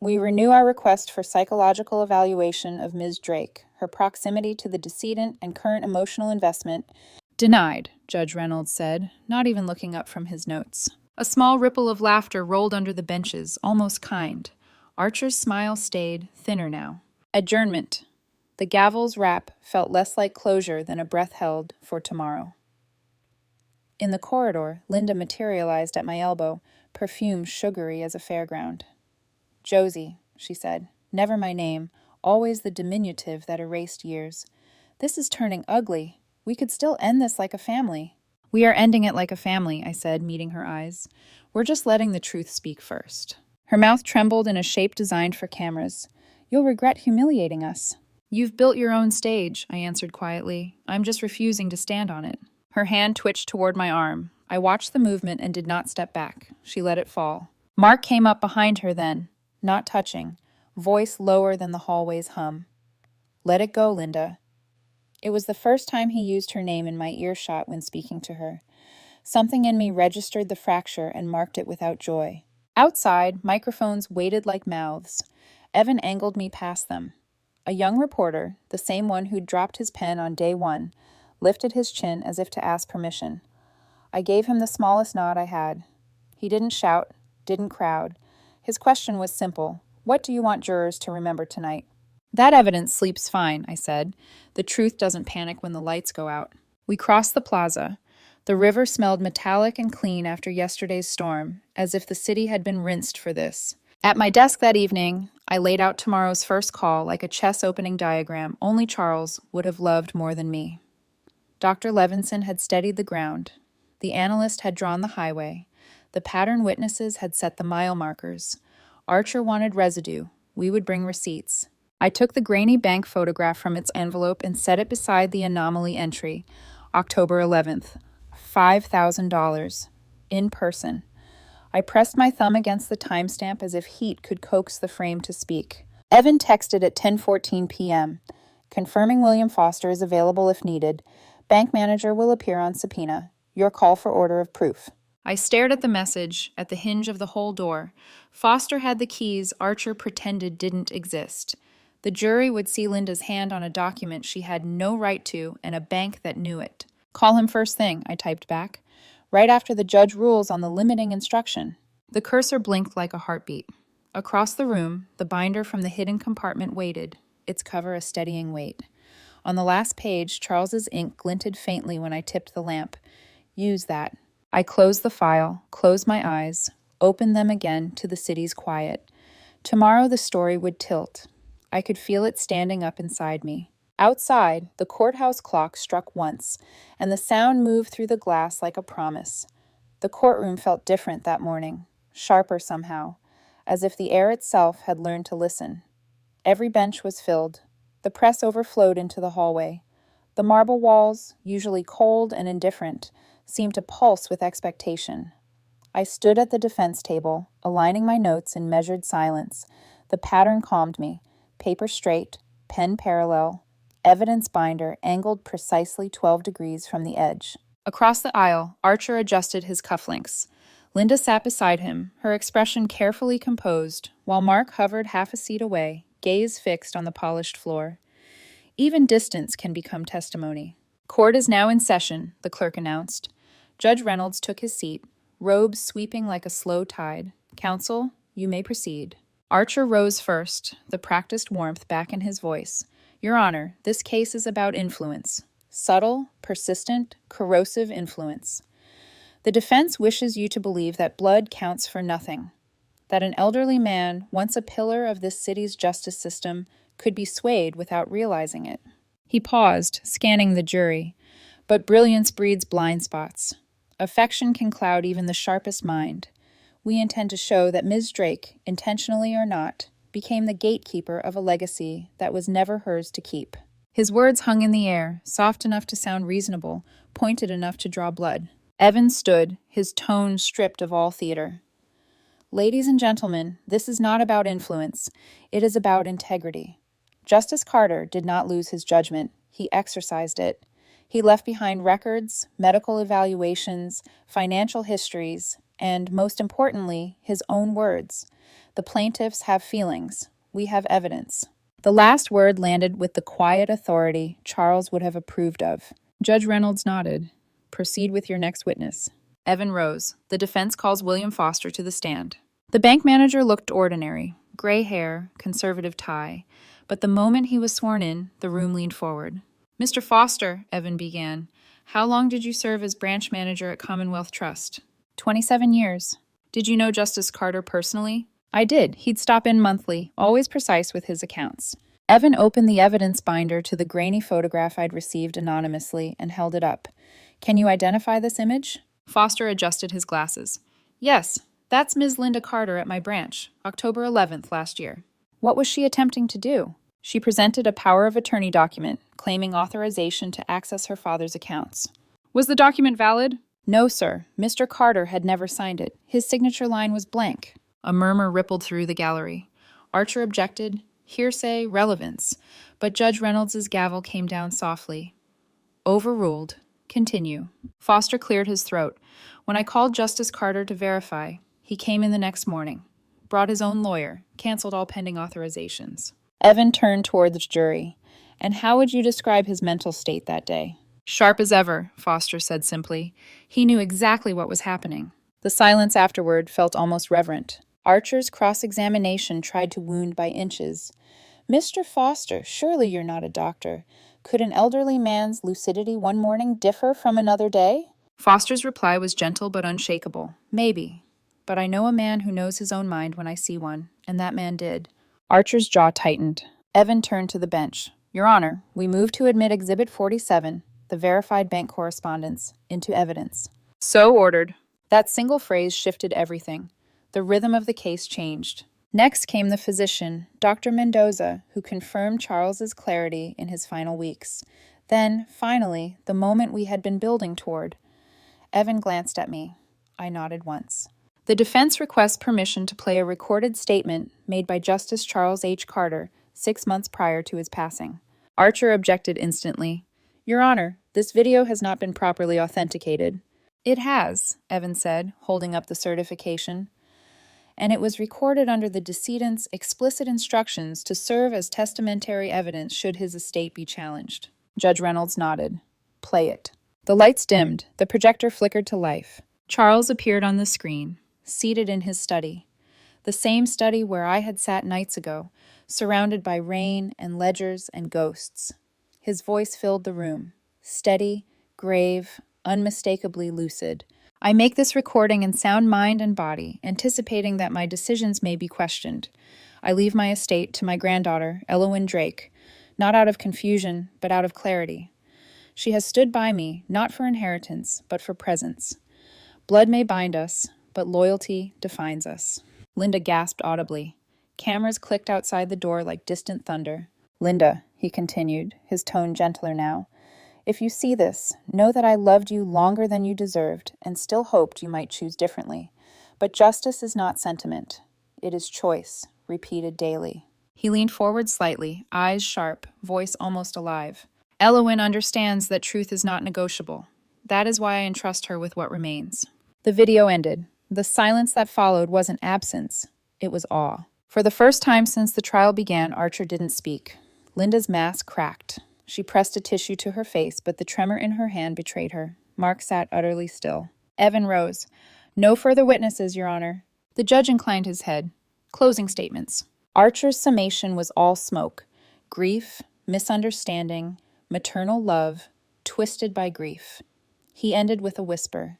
Speaker 1: We renew our request for psychological evaluation of Ms. Drake, her proximity to the decedent and current emotional investment. Denied, Judge Reynolds said, not even looking up from his notes. A small ripple of laughter rolled under the benches, almost kind. Archer's smile stayed, thinner now. Adjournment. The gavel's rap felt less like closure than a breath held for tomorrow. In the corridor, Linda materialized at my elbow, perfume sugary as a fairground. Josie, she said, never my name, always the diminutive that erased years. This is turning ugly. We could still end this like a family. We are ending it like a family, I said, meeting her eyes. We're just letting the truth speak first. Her mouth trembled in a shape designed for cameras. You'll regret humiliating us. You've built your own stage, I answered quietly. I'm just refusing to stand on it. Her hand twitched toward my arm. I watched the movement and did not step back. She let it fall. Mark came up behind her then, not touching, voice lower than the hallway's hum. Let it go, Linda. It was the first time he used her name in my earshot when speaking to her. Something in me registered the fracture and marked it without joy. Outside, microphones waited like mouths. Evan angled me past them. A young reporter, the same one who'd dropped his pen on day one, lifted his chin as if to ask permission. I gave him the smallest nod I had. He didn't shout, didn't crowd. His question was simple. What do you want jurors to remember tonight? That evidence sleeps fine, I said. The truth doesn't panic when the lights go out. We crossed the plaza. The river smelled metallic and clean after yesterday's storm, as if the city had been rinsed for this. At my desk that evening, I laid out tomorrow's first call like a chess opening diagram only Charles would have loved more than me. Dr. Levinson had steadied the ground. The analyst had drawn the highway. The pattern witnesses had set the mile markers. Archer wanted residue. We would bring receipts. I took the grainy bank photograph from its envelope and set it beside the anomaly entry. October 11th. $5,000. In person. I pressed my thumb against the timestamp as if heat could coax the frame to speak. Evan texted at 10:14 p.m. Confirming William Foster is available if needed. Bank manager will appear on subpoena. Your call for order of proof. I stared at the message, at the hinge of the whole door. Foster had the keys Archer pretended didn't exist. The jury would see Linda's hand on a document she had no right to and a bank that knew it. Call him first thing, I typed back. Right after the judge rules on the limiting instruction. The cursor blinked like a heartbeat. Across the room, the binder from the hidden compartment waited, its cover a steadying weight. On the last page, Charles's ink glinted faintly when I tipped the lamp. Use that. I closed the file, closed my eyes, opened them again to the city's quiet. Tomorrow the story would tilt. I could feel it standing up inside me. Outside, the courthouse clock struck once, and the sound moved through the glass like a promise. The courtroom felt different that morning, sharper somehow, as if the air itself had learned to listen. Every bench was filled. The press overflowed into the hallway. The marble walls, usually cold and indifferent, seemed to pulse with expectation. I stood at the defense table, aligning my notes in measured silence. The pattern calmed me. Paper straight, pen parallel, evidence binder angled precisely 12 degrees from the edge. Across the aisle, Archer adjusted his cufflinks. Linda sat beside him, her expression carefully composed, while Mark hovered half a seat away, gaze fixed on the polished floor. Even distance can become testimony. Court is now in session, the clerk announced. Judge Reynolds took his seat, robes sweeping like a slow tide. Counsel, you may proceed. Archer rose first, the practiced warmth back in his voice. Your Honor, this case is about influence. Subtle, persistent, corrosive influence. The defense wishes you to believe that blood counts for nothing. That an elderly man, once a pillar of this city's justice system, could be swayed without realizing it. He paused, scanning the jury. But brilliance breeds blind spots. Affection can cloud even the sharpest mind. We intend to show that Ms. Drake, intentionally or not, became the gatekeeper of a legacy that was never hers to keep. His words hung in the air, soft enough to sound reasonable, pointed enough to draw blood. Evan stood, his tone stripped of all theater. Ladies and gentlemen, this is not about influence. It is about integrity. Justice Carter did not lose his judgment. He exercised it. He left behind records, medical evaluations, financial histories, and, most importantly, his own words. The plaintiffs have feelings. We have evidence. The last word landed with the quiet authority Charles would have approved of. Judge Reynolds nodded. Proceed with your next witness. Evan rose. The defense calls William Foster to the stand. The bank manager looked ordinary. Gray hair, conservative tie. But the moment he was sworn in, the room leaned forward. Mr. Foster, Evan began, how long did you serve as branch manager at Commonwealth Trust? 27 years. Did you know Justice Carter personally? I did. He'd stop in monthly, always precise with his accounts. Evan opened the evidence binder to the grainy photograph I'd received anonymously and held it up. Can you identify this image? Foster adjusted his glasses. Yes, that's Ms. Linda Carter at my branch, October 11th last year. What was she attempting to do? She presented a power of attorney document, claiming authorization to access her father's accounts. Was the document valid? No, sir. Mr. Carter had never signed it. His signature line was blank. A murmur rippled through the gallery. Archer objected. Hearsay, relevance. But Judge Reynolds' gavel came down softly. Overruled. Continue. Foster cleared his throat. When I called Justice Carter to verify, he came in the next morning. Brought his own lawyer. Canceled all pending authorizations. Evan turned toward the jury. And how would you describe his mental state that day? Sharp as ever, Foster said simply. He knew exactly what was happening. The silence afterward felt almost reverent. Archer's cross-examination tried to wound by inches. Mr. Foster, surely you're not a doctor. Could an elderly man's lucidity one morning differ from another day? Foster's reply was gentle but unshakable. Maybe. But I know a man who knows his own mind when I see one, and that man did. Archer's jaw tightened. Evan turned to the bench. Your Honor, we move to admit Exhibit 47, the verified bank correspondence, into evidence. So ordered. That single phrase shifted everything. The rhythm of the case changed. Next came the physician, Dr. Mendoza, who confirmed Charles's clarity in his final weeks. Then, finally, the moment we had been building toward. Evan glanced at me. I nodded once. The defense requests permission to play a recorded statement made by Justice Charles H. Carter 6 months prior to his passing. Archer objected instantly. Your Honor, this video has not been properly authenticated. It has, Evan said, holding up the certification. And it was recorded under the decedent's explicit instructions to serve as testamentary evidence should his estate be challenged. Judge Reynolds nodded. Play it. The lights dimmed. The projector flickered to life. Charles appeared on the screen, seated in his study. The same study where I had sat nights ago, surrounded by rain and ledgers and ghosts. His voice filled the room, steady, grave, unmistakably lucid. I make this recording in sound mind and body, anticipating that my decisions may be questioned. I leave my estate to my granddaughter, Elowen Drake, not out of confusion, but out of clarity. She has stood by me, not for inheritance, but for presence. Blood may bind us, but loyalty defines us. Linda gasped audibly. Cameras clicked outside the door like distant thunder. Linda, he continued, his tone gentler now, if you see this, know that I loved you longer than you deserved and still hoped you might choose differently. But justice is not sentiment. It is choice, repeated daily. He leaned forward slightly, eyes sharp, voice almost alive. Elowen understands that truth is not negotiable. That is why I entrust her with what remains. The video ended. The silence that followed wasn't absence. It was awe. For the first time since the trial began, Archer didn't speak. Linda's mask cracked. She pressed a tissue to her face, but the tremor in her hand betrayed her. Mark sat utterly still. Evan rose. No further witnesses, Your Honor. The judge inclined his head. Closing statements. Archer's summation was all smoke. Grief, misunderstanding, maternal love, twisted by grief. He ended with a whisper.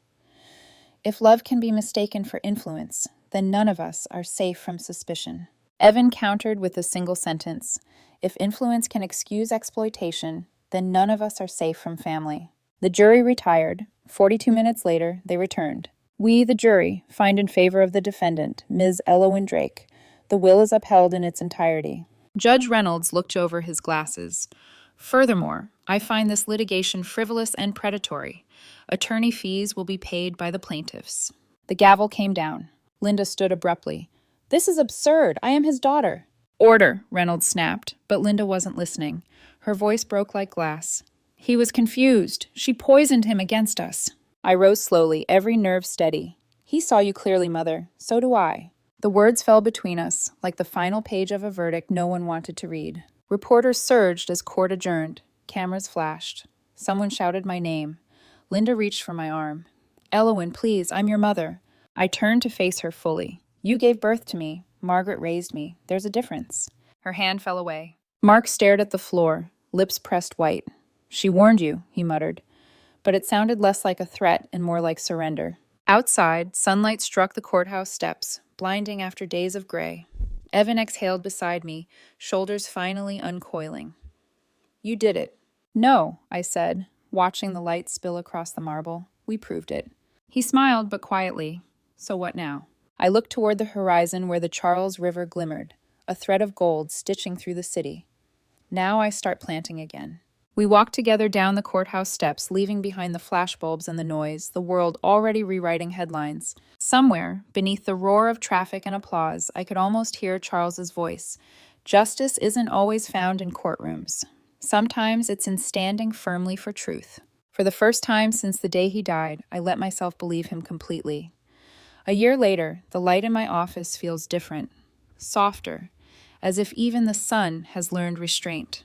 Speaker 1: If love can be mistaken for influence, then none of us are safe from suspicion. Evan countered with a single sentence. If influence can excuse exploitation, then none of us are safe from family. The jury retired. 42 minutes later, they returned. We, the jury, find in favor of the defendant, Ms. Elowen Drake. The will is upheld in its entirety. Judge Reynolds looked over his glasses. Furthermore, I find this litigation frivolous and predatory. Attorney fees will be paid by the plaintiffs. The gavel came down. Linda stood abruptly. "This is absurd. I am his daughter." "Order," Reynolds snapped, but Linda wasn't listening. Her voice broke like glass. "He was confused. She poisoned him against us." I rose slowly, every nerve steady. "He saw you clearly, Mother. So do I." The words fell between us, like the final page of a verdict no one wanted to read. Reporters surged as court adjourned. Cameras flashed. Someone shouted my name. Linda reached for my arm. "Elowen, please, I'm your mother." I turned to face her fully. "You gave birth to me. Margaret raised me. There's a difference." Her hand fell away. Mark stared at the floor, lips pressed white. "She warned you," he muttered. But it sounded less like a threat and more like surrender. Outside, sunlight struck the courthouse steps, blinding after days of gray. Evan exhaled beside me, shoulders finally uncoiling. "You did it." "No," I said, watching the light spill across the marble. "We proved it." He smiled, but quietly. "So what now?" I looked toward the horizon where the Charles River glimmered, a thread of gold stitching through the city. Now I start planting again. We walked together down the courthouse steps, leaving behind the flashbulbs and the noise, the world already rewriting headlines. Somewhere, beneath the roar of traffic and applause, I could almost hear Charles's voice. Justice isn't always found in courtrooms. Sometimes it's in standing firmly for truth. For the first time since the day he died, I let myself believe him completely. A year later, the light in my office feels different, softer, as if even the sun has learned restraint.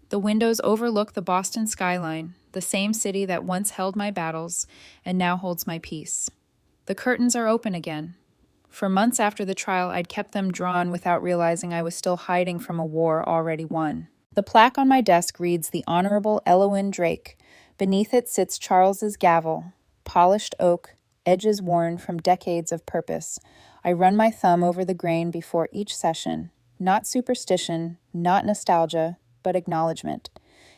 Speaker 1: The windows overlook the Boston skyline, the same city that once held my battles and now holds my peace. The curtains are open again. For months after the trial, I'd kept them drawn without realizing I was still hiding from a war already won. The plaque on my desk reads "The Honorable Elowen Drake." Beneath it sits Charles's gavel, polished oak, edges worn from decades of purpose. I run my thumb over the grain before each session. Not superstition, not nostalgia, but acknowledgement.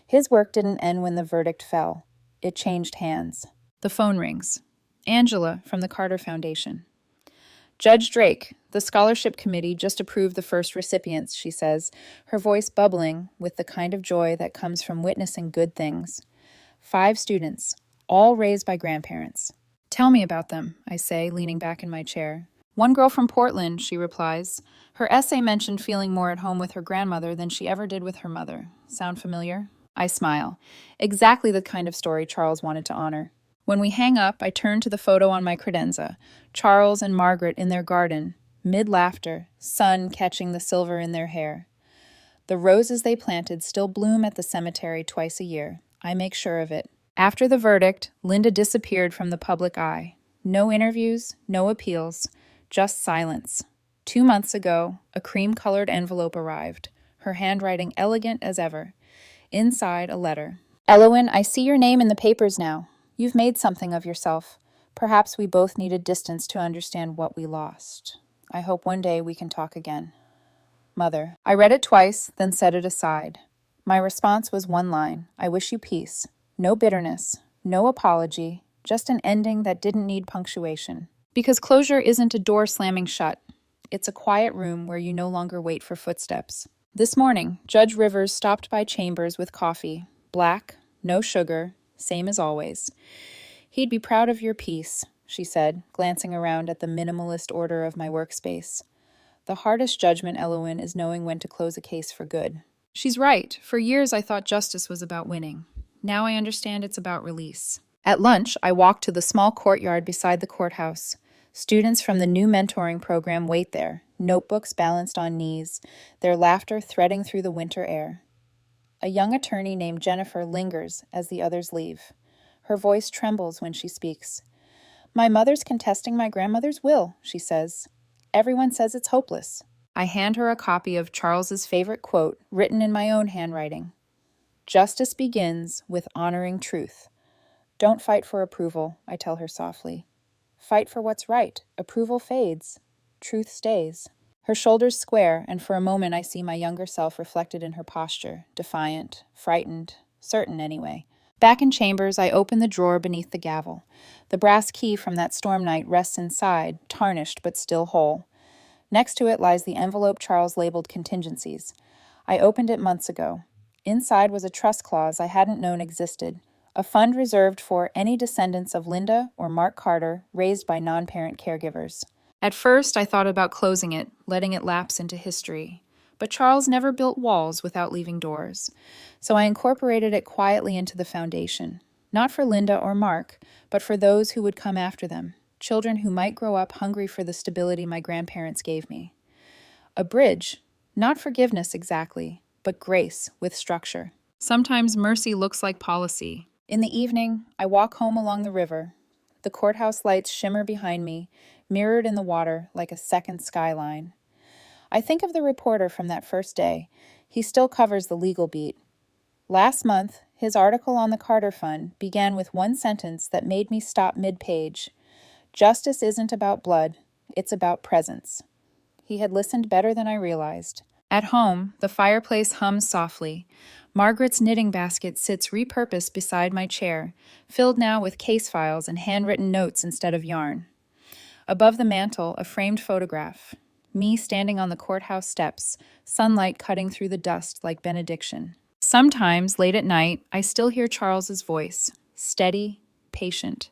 Speaker 1: His work didn't end when the verdict fell. It changed hands. The phone rings. Angela from the Carter Foundation. "Judge Drake, the scholarship committee just approved the first recipients," she says, her voice bubbling with the kind of joy that comes from witnessing good things. 5 students, all raised by grandparents. "Tell me about them," I say, leaning back in my chair. "One girl from Portland," she replies. Her essay mentioned feeling more at home with her grandmother than she ever did with her mother. Sound familiar? I smile. Exactly the kind of story Charles wanted to honor. When we hang up, I turn to the photo on my credenza. Charles and Margaret in their garden, mid-laughter, sun catching the silver in their hair. The roses they planted still bloom at the cemetery twice a year. I make sure of it. After the verdict, Linda disappeared from the public eye. No interviews, no appeals, just silence. 2 months ago, a cream-colored envelope arrived, her handwriting elegant as ever. Inside, a letter. "Elowen, I see your name in the papers now. You've made something of yourself. Perhaps we both needed distance to understand what we lost. I hope one day we can talk again. Mother." I read it twice, then set it aside. My response was one line: "I wish you peace. No bitterness, no apology, just an ending that didn't need punctuation." Because closure isn't a door slamming shut. It's a quiet room where you no longer wait for footsteps. This morning, Judge Rivers stopped by Chambers with coffee. Black, no sugar, same as always. "He'd be proud of your piece," she said, glancing around at the minimalist order of my workspace. "The hardest judgment, Elowen, is knowing when to close a case for good." She's right. For years I thought justice was about winning. Now I understand it's about release. At lunch, I walked to the small courtyard beside the courthouse. Students from the new mentoring program wait there, notebooks balanced on knees, their laughter threading through the winter air. A young attorney named Jennifer lingers as the others leave. Her voice trembles when she speaks. "My mother's contesting my grandmother's will," she says. "Everyone says it's hopeless." I hand her a copy of Charles's favorite quote, written in my own handwriting. "Justice begins with honoring truth." "Don't fight for approval," I tell her softly. "Fight for what's right. Approval fades. Truth stays." Her shoulders square, and for a moment I see my younger self reflected in her posture, defiant, frightened, certain anyway. Back in Chambers, I open the drawer beneath the gavel. The brass key from that storm night rests inside, tarnished but still whole. Next to it lies the envelope Charles labeled contingencies. I opened it months ago. Inside was a trust clause I hadn't known existed, a fund reserved for any descendants of Linda or Mark Carter raised by non-parent caregivers. At first, I thought about closing it, letting it lapse into history. But Charles never built walls without leaving doors. So I incorporated it quietly into the foundation. Not for Linda or Mark, but for those who would come after them, children who might grow up hungry for the stability my grandparents gave me. A bridge, not forgiveness exactly, but grace with structure. Sometimes mercy looks like policy. In the evening, I walk home along the river. The courthouse lights shimmer behind me, mirrored in the water like a second skyline. I think of the reporter from that first day. He still covers the legal beat. Last month, his article on the Carter Fund began with one sentence that made me stop mid-page. Justice isn't about blood, it's about presence. He had listened better than I realized. At home, the fireplace hums softly. Margaret's knitting basket sits repurposed beside my chair, filled now with case files and handwritten notes instead of yarn. Above the mantel, a framed photograph. Me standing on the courthouse steps, sunlight cutting through the dust like benediction. Sometimes, late at night, I still hear Charles's voice, steady, patient.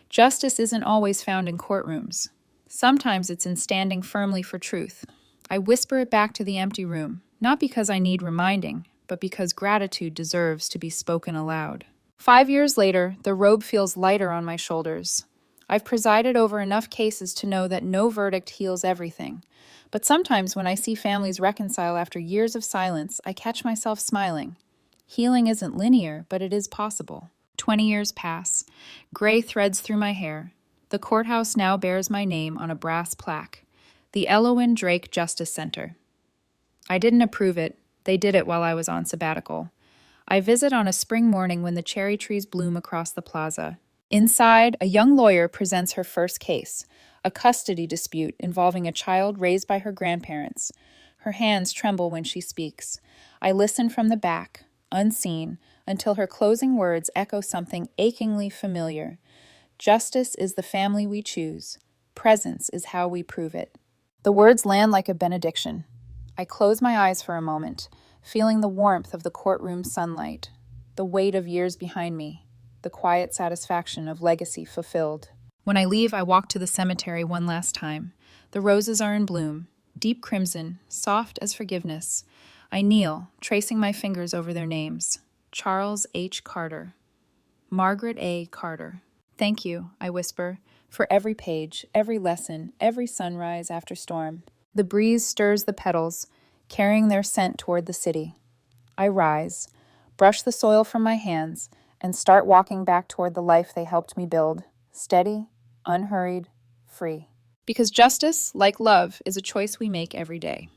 Speaker 1: Justice isn't always found in courtrooms. Sometimes it's in standing firmly for truth. I whisper it back to the empty room, not because I need reminding, but because gratitude deserves to be spoken aloud. 5 years later, the robe feels lighter on my shoulders. I've presided over enough cases to know that no verdict heals everything. But sometimes when I see families reconcile after years of silence, I catch myself smiling. Healing isn't linear, but it is possible. 20 years pass. Gray threads through my hair. The courthouse now bears my name on a brass plaque. The Elowen Drake Justice Center. I didn't approve it. They did it while I was on sabbatical. I visit on a spring morning when the cherry trees bloom across the plaza. Inside, a young lawyer presents her first case, a custody dispute involving a child raised by her grandparents. Her hands tremble when she speaks. I listen from the back, unseen, until her closing words echo something achingly familiar. Justice is the family we choose. Presence is how we prove it. The words land like a benediction. I close my eyes for a moment, feeling the warmth of the courtroom sunlight, the weight of years behind me, the quiet satisfaction of legacy fulfilled. When I leave, I walk to the cemetery one last time. The roses are in bloom, deep crimson, soft as forgiveness. I kneel, tracing my fingers over their names. Charles H. Carter. Margaret A. Carter. Thank you, I whisper, for every page, every lesson, every sunrise after storm. The breeze stirs the petals, carrying their scent toward the city. I rise, brush the soil from my hands, and start walking back toward the life they helped me build, steady, unhurried, free. Because justice, like love, is a choice we make every day.